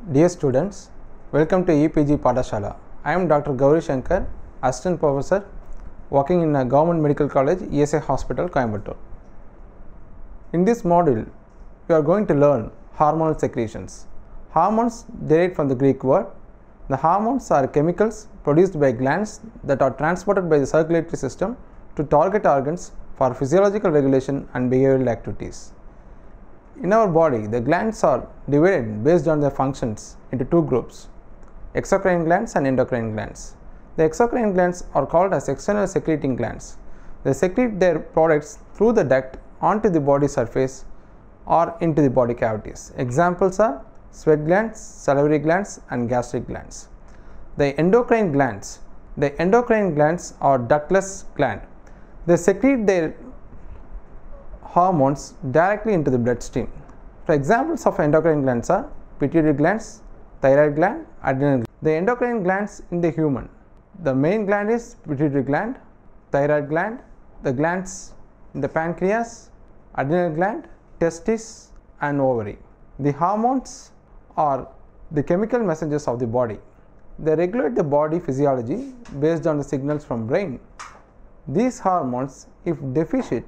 Dear students, welcome to EPG Padashala. I am Dr. Gauri Shankar, Assistant Professor working in a Government Medical College, ESI Hospital, Coimbatore. In this module, we are going to learn hormonal secretions. Hormones derived from the Greek word. The hormones are chemicals produced by glands that are transported by the circulatory system to target organs for physiological regulation and behavioral activities. In our body, the glands are divided based on their functions into two groups, exocrine glands and endocrine glands. The exocrine glands are called as external secreting glands. They secrete their products through the duct onto the body surface or into the body cavities. Examples are sweat glands, salivary glands and gastric glands. The endocrine glands are ductless glands. They secrete their hormones directly into the bloodstream. For examples of endocrine glands are pituitary glands, thyroid gland, adrenal gland. The endocrine glands in the human. The main gland is pituitary gland, thyroid gland, the glands in the pancreas, adrenal gland, testis and ovary. The hormones are the chemical messengers of the body. They regulate the body physiology based on the signals from brain. These hormones, if deficient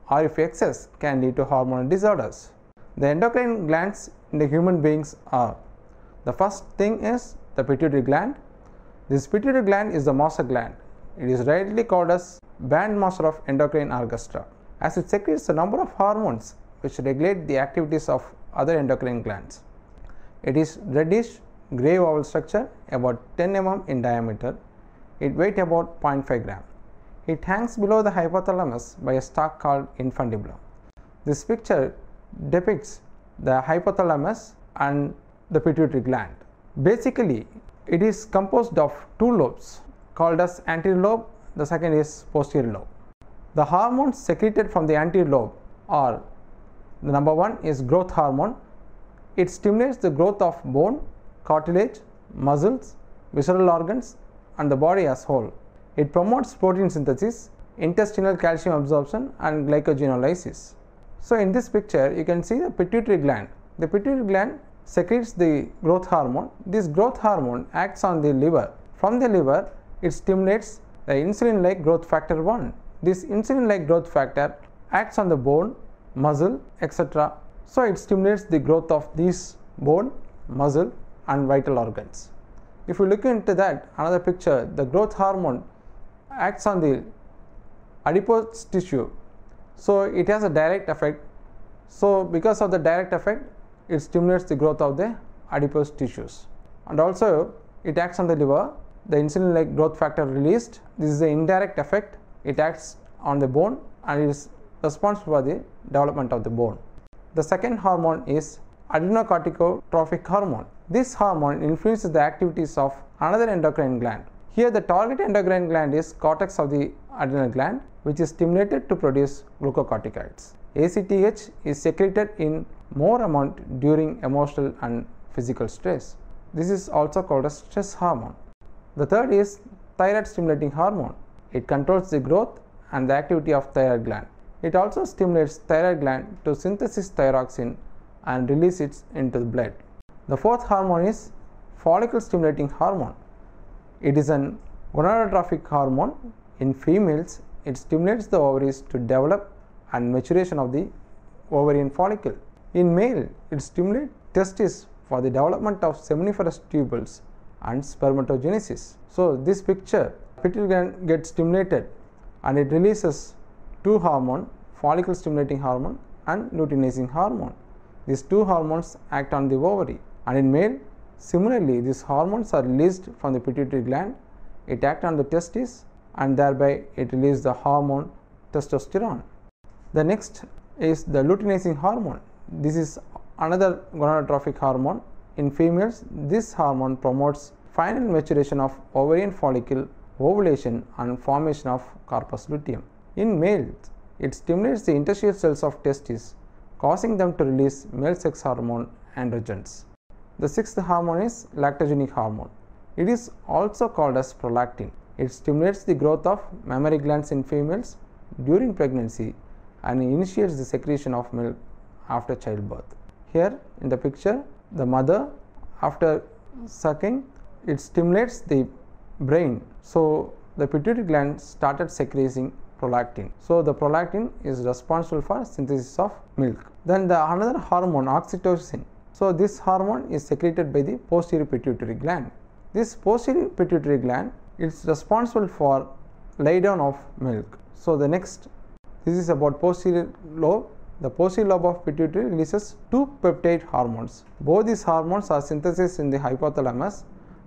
or if excess, can lead to hormonal disorders. The endocrine glands in the human beings are: the first thing is the pituitary gland. This pituitary gland is the master gland. It is rightly called as bandmaster of endocrine orchestra, as it secretes a number of hormones which regulate the activities of other endocrine glands. It is reddish grey oval structure, about 10 mm in diameter. It weighs about 0.5 gram. It hangs below the hypothalamus by a stalk called infundibulum. This picture depicts the hypothalamus and the pituitary gland. Basically, it is composed of two lobes called as anterior lobe. The second is posterior lobe. The hormones secreted from the anterior lobe are: the number one is growth hormone. It stimulates the growth of bone, cartilage, muscles, visceral organs and the body as whole. It promotes protein synthesis, intestinal calcium absorption and glycogenolysis. So in this picture you can see the pituitary gland. The pituitary gland secretes the growth hormone. This growth hormone acts on the liver. From the liver it stimulates the insulin-like growth factor 1. This insulin-like growth factor acts on the bone, muscle, etc. So it stimulates the growth of these bone, muscle and vital organs. If you look into that another picture, the growth hormone acts on the adipose tissue, so it has a direct effect. So because of the direct effect, it stimulates the growth of the adipose tissues, and also it acts on the liver. The insulin-like growth factor released. This is the indirect effect. It acts on the bone and it is responsible for the development of the bone. The second hormone is adrenocorticotropic hormone. This hormone influences the activities of another endocrine gland. Here the target endocrine gland is cortex of the adrenal gland, which is stimulated to produce glucocorticoids. ACTH is secreted in more amount during emotional and physical stress. This is also called as stress hormone. The third is thyroid stimulating hormone. It controls the growth and the activity of thyroid gland. It also stimulates thyroid gland to synthesize thyroxine and release it into the blood. The fourth hormone is follicle stimulating hormone. It is an gonadotropin hormone. In females, it stimulates the ovaries to develop and maturation of the ovarian follicle. In male, it stimulates testis for the development of seminiferous tubules and spermatogenesis. So this picture, pituitary gland gets stimulated and it releases two hormones, follicle stimulating hormone and luteinizing hormone. These two hormones act on the ovary, and in male similarly these hormones are released from the pituitary gland. It acts on the testis and thereby it releases the hormone testosterone. The next is the luteinizing hormone. This is another gonadotropin hormone. In females, this hormone promotes final maturation of ovarian follicle, ovulation and formation of corpus luteum. In males, it stimulates the interstitial cells of testis, causing them to release male sex hormone androgens. The sixth hormone is lactogenic hormone. It is also called as prolactin. It stimulates the growth of mammary glands in females during pregnancy and initiates the secretion of milk after childbirth. Here in the picture, the mother after sucking, it stimulates the brain. So the pituitary gland started secreting prolactin. So the prolactin is responsible for synthesis of milk. Then the another hormone, oxytocin. So this hormone is secreted by the posterior pituitary gland. This posterior pituitary gland is responsible for lay down of milk. So the next, this is about posterior lobe. The posterior lobe of pituitary releases two peptide hormones. Both these hormones are synthesized in the hypothalamus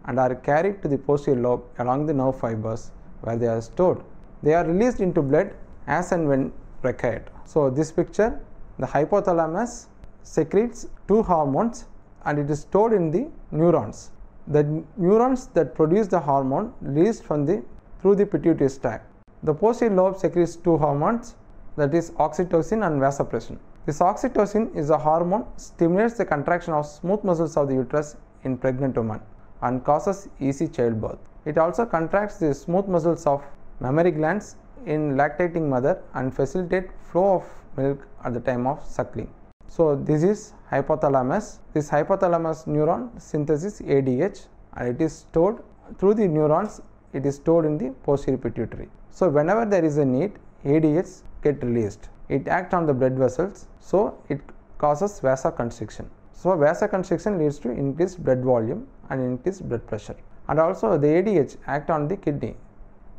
and are carried to the posterior lobe along the nerve fibers where they are stored. They are released into blood as and when required. So this picture, the hypothalamus secretes two hormones and it is stored in the neurons. The neurons that produce the hormone released through the pituitary tract. The posterior lobe secretes two hormones, that is oxytocin and vasopressin. This oxytocin is a hormone stimulates the contraction of smooth muscles of the uterus in pregnant women and causes easy childbirth. It also contracts the smooth muscles of mammary glands in lactating mother and facilitate flow of milk at the time of suckling. So this is hypothalamus. This hypothalamus neuron synthesis ADH and it is stored through the neurons. It is stored in the posterior pituitary. So whenever there is a need, ADH get released. It acts on the blood vessels, so it causes vasoconstriction. So vasoconstriction leads to increased blood volume and increased blood pressure. And also the ADH act on the kidney,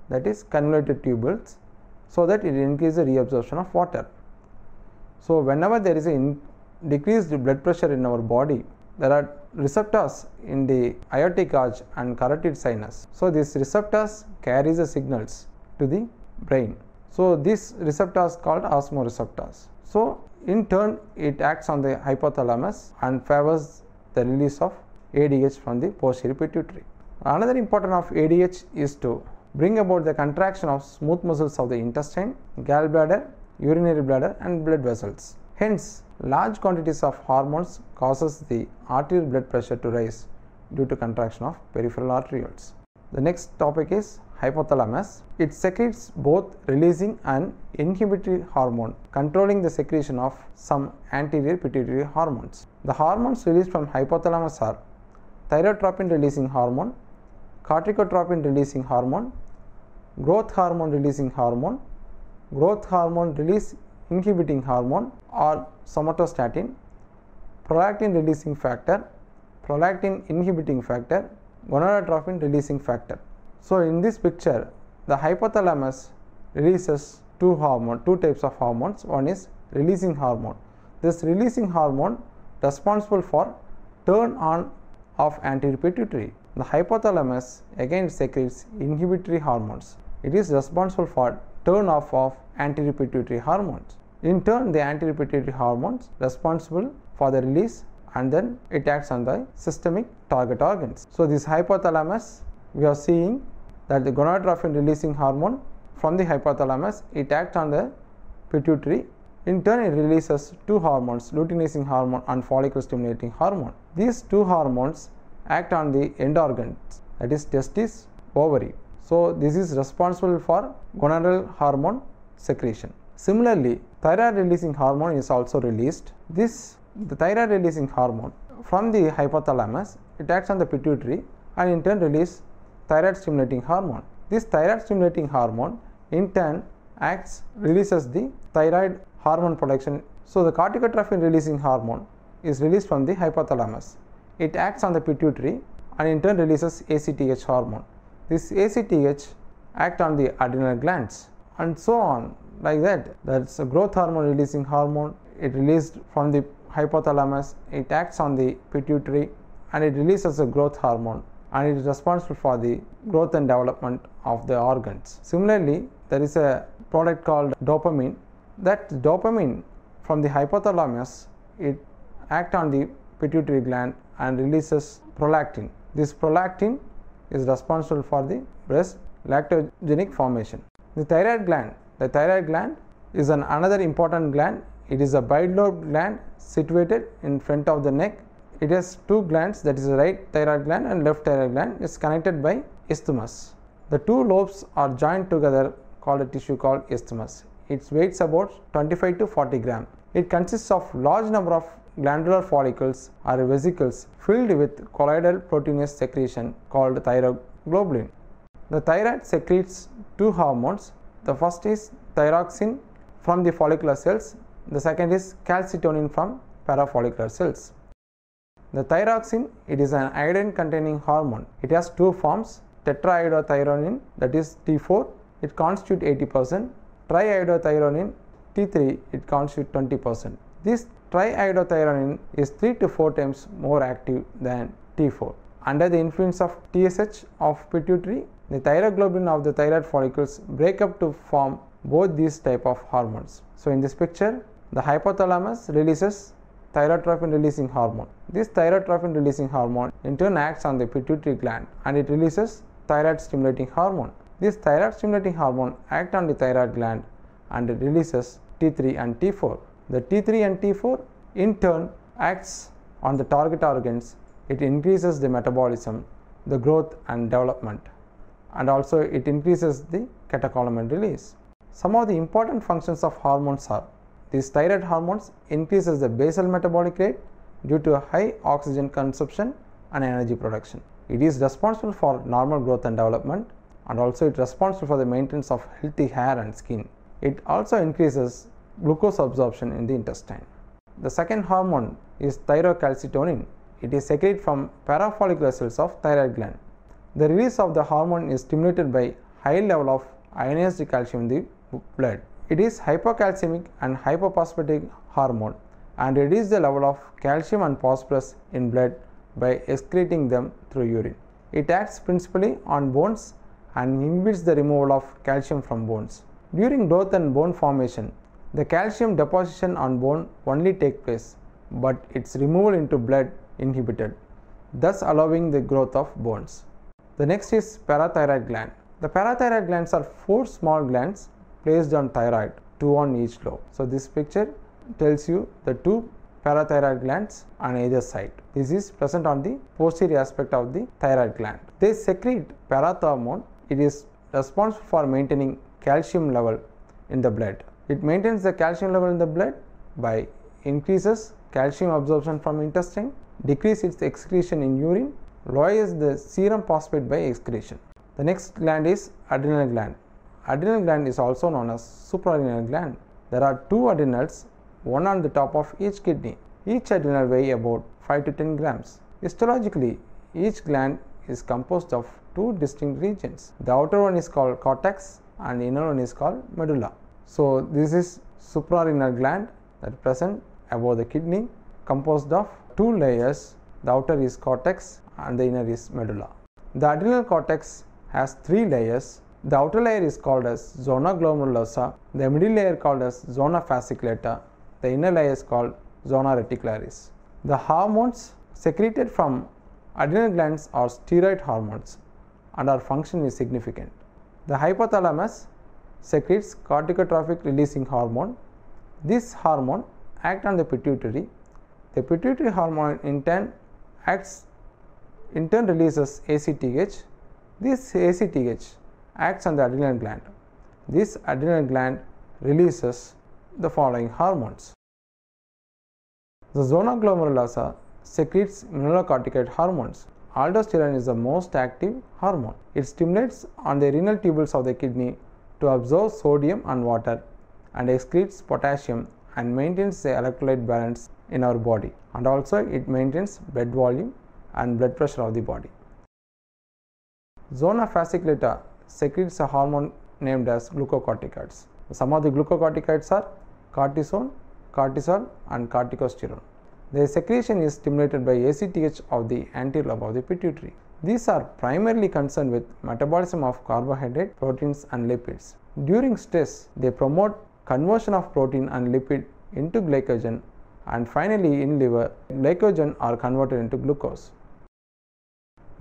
that is convoluted tubules, so that it increases the reabsorption of water. So whenever there is a decreased blood pressure in our body, there are receptors in the aortic arch and carotid sinus. So these receptors carries the signals to the brain. So these receptors called osmoreceptors. So in turn it acts on the hypothalamus and favors the release of ADH from the posterior pituitary. Another importance of ADH is to bring about the contraction of smooth muscles of the intestine, gallbladder, urinary bladder and blood vessels. Hence, large quantities of hormones causes the arterial blood pressure to rise due to contraction of peripheral arterioles. The next topic is hypothalamus. It secretes both releasing and inhibitory hormone, controlling the secretion of some anterior pituitary hormones. The hormones released from hypothalamus are thyrotropin releasing hormone, corticotropin releasing hormone, growth hormone releasing hormone, growth hormone release inhibiting hormone or somatostatin, prolactin releasing factor, prolactin inhibiting factor, gonadotropin releasing factor. So in this picture, the hypothalamus releases two types of hormones. One is releasing hormone. This releasing hormone responsible for turn on of anterior pituitary. The hypothalamus again secretes inhibitory hormones. It is responsible for turn off of anterior pituitary hormones. In turn, the anterior pituitary hormones responsible for the release and then it acts on the systemic target organs. So this hypothalamus, we are seeing that the gonadotropin releasing hormone from the hypothalamus, it acts on the pituitary. In turn, it releases two hormones, luteinizing hormone and follicle stimulating hormone. These two hormones act on the end organs, that is testis, ovary. So this is responsible for gonadal hormone secretion. Similarly, thyroid releasing hormone is also released. The thyroid releasing hormone from the hypothalamus, it acts on the pituitary and in turn release thyroid stimulating hormone. This thyroid stimulating hormone in turn releases the thyroid hormone production. So the corticotropin releasing hormone is released from the hypothalamus. It acts on the pituitary and in turn releases ACTH hormone. This ACTH acts on the adrenal glands and so on, like that. That's a growth hormone releasing hormone. It released from the hypothalamus, it acts on the pituitary and it releases a growth hormone and it is responsible for the growth and development of the organs. Similarly, there is a product called dopamine. That dopamine from the hypothalamus, it acts on the pituitary gland and releases prolactin. This prolactin is responsible for the breast lactogenic formation. The thyroid gland is another important gland. It is a bilobed gland situated in front of the neck. It has two glands, that is the right thyroid gland and left thyroid gland. Is connected by isthmus. The two lobes are joined together called a tissue called isthmus. It weighs about 25 to 40 grams. It consists of large number of glandular follicles are vesicles filled with colloidal proteinous secretion called thyroglobulin. The thyroid secretes two hormones. The first is Thyroxine from the follicular cells. The second is calcitonin from parafollicular cells. The thyroxine, it is an iodine containing hormone. It has two forms, tetraiodothyronine, that is T4, it constitutes 80%, triiodothyronine T3, it constitutes 20%. This triiodothyronine is 3 to 4 times more active than T4. Under the influence of TSH of pituitary, the thyroglobulin of the thyroid follicles break up to form both these type of hormones. So in this picture, the hypothalamus releases thyrotropin releasing hormone. This thyrotropin releasing hormone in turn acts on the pituitary gland and it releases thyroid stimulating hormone. This thyroid stimulating hormone acts on the thyroid gland and it releases T3 and T4. The T3 and T4 in turn acts on the target organs. It increases the metabolism, the growth and development, and also it increases the catecholamine release. Some of the important functions of hormones are: these thyroid hormones increases the basal metabolic rate due to high oxygen consumption and energy production. It is responsible for normal growth and development, and also it is responsible for the maintenance of healthy hair and skin. It also increases glucose absorption in the intestine. The second hormone is Thyrocalcitonin. It is secreted from parafollicular cells of thyroid gland. The release of the hormone is stimulated by high level of ionized calcium in the blood. It is hypocalcemic and hypophosphatic hormone and reduces the level of calcium and phosphorus in blood by excreting them through urine. It acts principally on bones and inhibits the removal of calcium from bones. During growth and bone formation, the calcium deposition on bone only takes place, but its removal into blood inhibited, thus allowing the growth of bones. The next is parathyroid gland. The parathyroid glands are 4 small glands placed on thyroid, 2 on each lobe. So this picture tells you the 2 parathyroid glands on either side. This is present on the posterior aspect of the thyroid gland. They secrete parathormone. It is responsible for maintaining calcium level in the blood. It maintains the calcium level in the blood by increases calcium absorption from intestine, decreases its excretion in urine, lowers the serum phosphate by excretion. The next gland is adrenal gland. Adrenal gland is also known as suprarenal gland. There are 2 adrenals, one on the top of each kidney. Each adrenal weighs about 5 to 10 grams. Histologically, each gland is composed of 2 distinct regions. The outer one is called cortex and the inner one is called medulla. So this is suprarenal gland that is present above the kidney, composed of 2 layers. The outer is cortex and the inner is medulla. The adrenal cortex has 3 layers. The outer layer is called as zona glomerulosa, the middle layer called as zona fasciculata, the inner layer is called zona reticularis. The hormones secreted from adrenal glands are steroid hormones and our function is significant. The hypothalamus secretes corticotrophic releasing hormone. This hormone acts on the pituitary. The pituitary hormone in turn releases ACTH. This ACTH acts on the adrenal gland. This adrenal gland releases the following hormones. The zona glomerulosa secretes mineralocorticoid hormones. Aldosterone is the most active hormone. It stimulates on the renal tubules of the kidney to absorb sodium and water and excretes potassium and maintains the electrolyte balance in our body, and also it maintains blood volume and blood pressure of the body. Zona fasciculata secretes a hormone named as glucocorticoids. Some of the glucocorticoids are cortisone, cortisol and corticosterone. Their secretion is stimulated by ACTH of the anterior lobe of the pituitary. These are primarily concerned with metabolism of carbohydrate, proteins and lipids. During stress, they promote conversion of protein and lipid into glycogen, and finally in liver, glycogen are converted into glucose.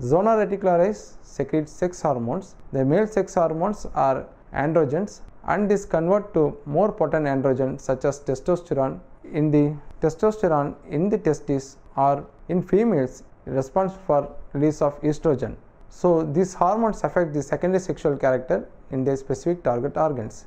Zona reticularis secretes sex hormones. The male sex hormones are androgens and is converted to more potent androgen such as testosterone in the testis, or in females responsible for release of estrogen. So these hormones affect the secondary sexual character in their specific target organs.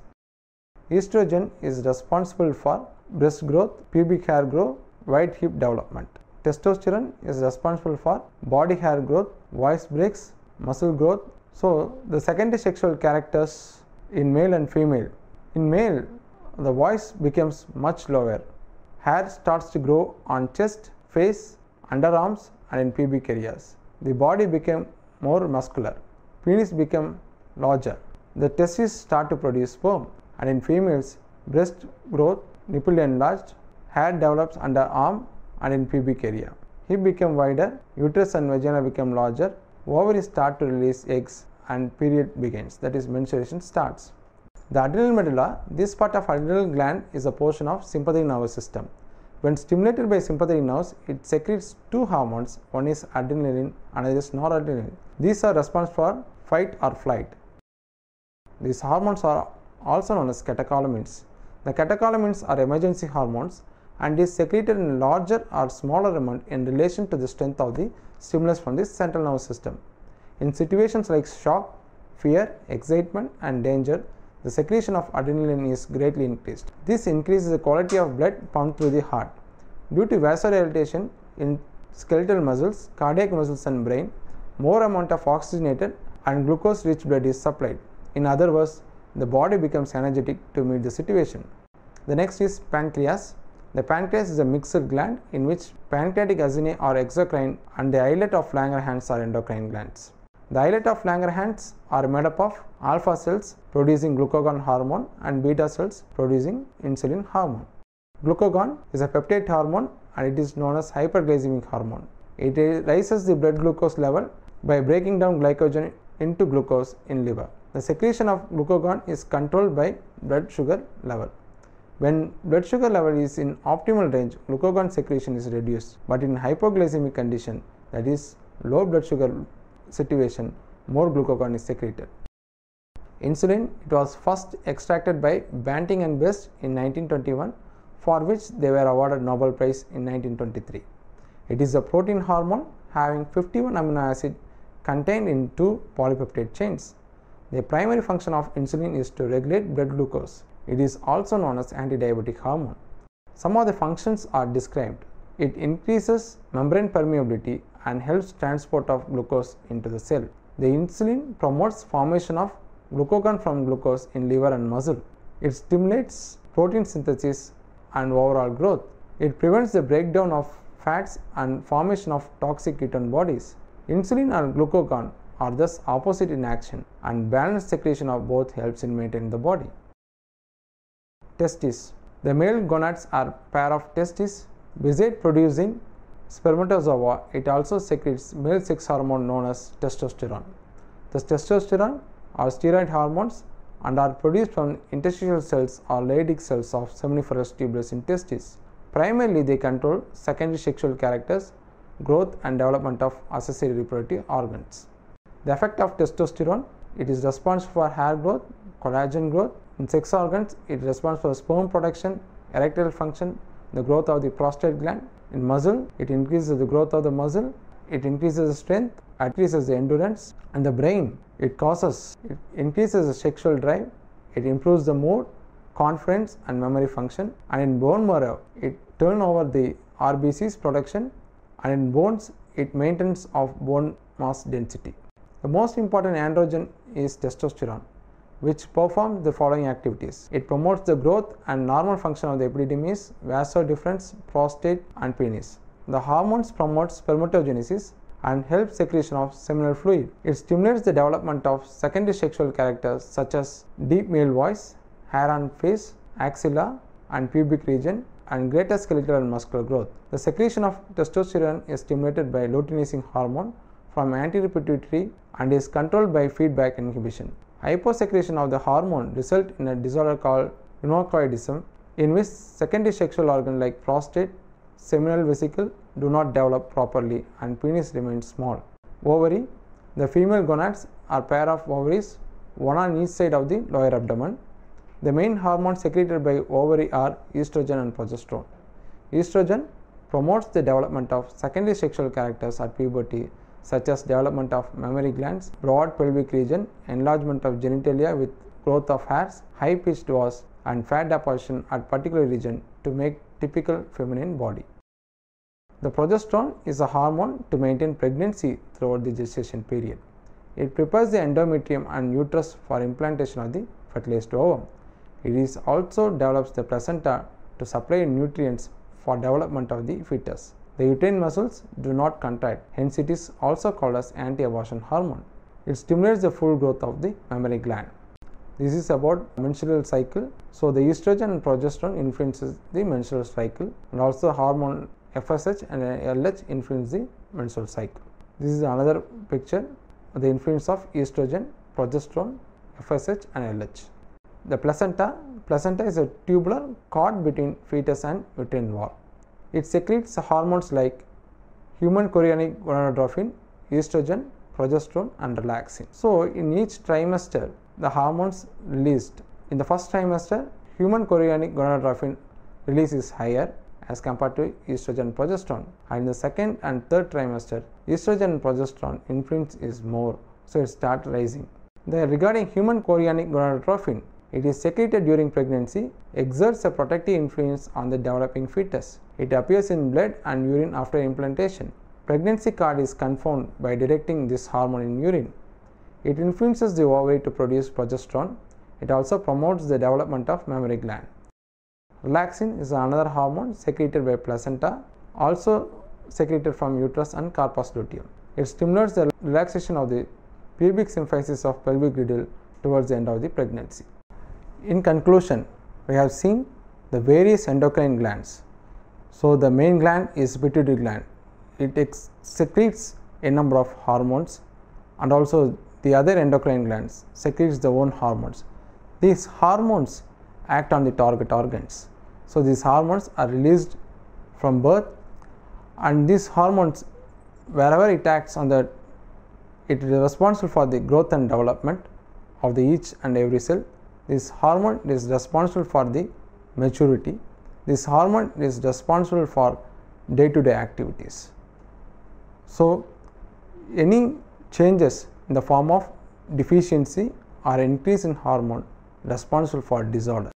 Estrogen is responsible for breast growth, pubic hair growth, wide hip development. Testosterone is responsible for body hair growth, voice breaks, muscle growth. So, the secondary sexual characters in male and female. In male, the voice becomes much lower. Hair starts to grow on chest, face, underarms and in pubic areas. The body became more muscular. Penis became larger. The testes start to produce sperm, and in females, breast growth, nipple enlarged, hair develops under arm and in pubic area. Hip became wider, uterus and vagina become larger, ovaries start to release eggs and period begins, that is menstruation starts. The adrenal medulla, this part of adrenal gland is a portion of sympathetic nervous system. When stimulated by sympathetic nerves, it secretes two hormones, one is adrenaline, another is noradrenaline. These are responsible for fight or flight. These hormones are also known as catecholamines. The catecholamines are emergency hormones and is secreted in larger or smaller amount in relation to the strength of the stimulus from the central nervous system. In situations like shock, fear, excitement and danger, the secretion of adrenaline is greatly increased. This increases the quality of blood pumped through the heart. Due to vasodilatation in skeletal muscles, cardiac muscles and brain, more amount of oxygenated and glucose-rich blood is supplied. In other words, the body becomes energetic to meet the situation. The next is pancreas. The pancreas is a mixed gland in which pancreatic acini are exocrine and the islet of Langerhans are endocrine glands. The islet of Langerhans are made up of alpha cells producing glucagon hormone and beta cells producing insulin hormone. Glucagon is a peptide hormone and it is known as hyperglycemic hormone. It raises the blood glucose level by breaking down glycogen into glucose in liver. The secretion of glucagon is controlled by blood sugar level. When blood sugar level is in optimal range, glucagon secretion is reduced, but in hypoglycemic condition, that is low blood sugar situation, more glucagon is secreted. Insulin, it was first extracted by Banting and Best in 1921, for which they were awarded Nobel Prize in 1923. It is a protein hormone having 51 amino acids contained in 2 polypeptide chains. The primary function of insulin is to regulate blood glucose. It is also known as anti-diabetic hormone. Some of the functions are described. It increases membrane permeability and helps transport of glucose into the cell. The insulin promotes formation of glucagon from glucose in liver and muscle. It stimulates protein synthesis and overall growth. It prevents the breakdown of fats and formation of toxic ketone bodies. Insulin and glucagon are thus opposite in action, and balanced secretion of both helps in maintaining the body. Testis. The male gonads are pair of testes. Besides producing spermatozoa, it also secretes male sex hormone known as testosterone. The testosterone are steroid hormones and are produced from interstitial cells or Leydig cells of seminiferous tubules in testes. Primarily, they control secondary sexual characters, growth and development of accessory reproductive organs. The effect of testosterone, it is responsible for hair growth, collagen growth. In sex organs, it is responsible for sperm production, erectile function, the growth of the prostate gland. In muscle, it increases the growth of the muscle, it increases the strength, increases the endurance. And the brain, it increases the sexual drive, it improves the mood, confidence and memory function. And in bone marrow, it turns over the RBCs production, and in bones, it maintains of bone mass density. The most important androgen is testosterone, which performs the following activities. It promotes the growth and normal function of the epididymis, vasodifferens, prostate and penis. The hormones promote spermatogenesis and help secretion of seminal fluid. It stimulates the development of secondary sexual characters such as deep male voice, hair on face, axilla and pubic region, and greater skeletal and muscular growth. The secretion of testosterone is stimulated by luteinizing hormone from anterior pituitary and is controlled by feedback inhibition. Hyposecretion of the hormone results in a disorder called pneumocoidism, in which secondary sexual organs like prostate, seminal vesicle do not develop properly and penis remains small. Ovary. The female gonads are pair of ovaries, one on each side of the lower abdomen. The main hormones secreted by ovary are estrogen and progesterone. Estrogen promotes the development of secondary sexual characters at puberty, such as development of mammary glands, broad pelvic region, enlargement of genitalia with growth of hairs, high pitched voice and fat deposition at particular region to make typical feminine body. The progesterone is a hormone to maintain pregnancy throughout the gestation period. It prepares the endometrium and uterus for implantation of the fertilized ovum. It is also develops the placenta to supply nutrients for development of the fetus. The uterine muscles do not contract, hence it is also called as anti-abortion hormone. It stimulates the full growth of the mammary gland. This is about menstrual cycle. So, the estrogen and progesterone influences the menstrual cycle, and also hormone FSH and LH influence the menstrual cycle. This is another picture, the influence of estrogen, progesterone, FSH and LH. The placenta is a tubular cord between fetus and uterine wall. It secretes hormones like human chorionic gonadotropin, estrogen, progesterone and relaxin. So, in each trimester, the hormones released in the first trimester, human chorionic gonadotropin release is higher as compared to estrogen and progesterone, and in the second and third trimester, estrogen and progesterone influence is more, so it starts rising. Regarding human chorionic gonadotropin, it is secreted during pregnancy, exerts a protective influence on the developing fetus. It appears in blood and urine after implantation. Pregnancy cord is confirmed by detecting this hormone in urine. It influences the ovary to produce progesterone. It also promotes the development of mammary gland. Relaxin is another hormone secreted by placenta, also secreted from uterus and corpus luteum. It stimulates the relaxation of the pubic symphysis of pelvic girdle towards the end of the pregnancy. In conclusion, we have seen the various endocrine glands. So, the main gland is pituitary gland. It secretes a number of hormones, and also the other endocrine glands secretes their own hormones. These hormones act on the target organs. So, these hormones are released from birth, and these hormones, wherever it acts on the, it is responsible for the growth and development of the each and every cell. This hormone is responsible for the maturity. This hormone is responsible for day-to-day activities. So, any changes in the form of deficiency or increase in hormone responsible for disorder.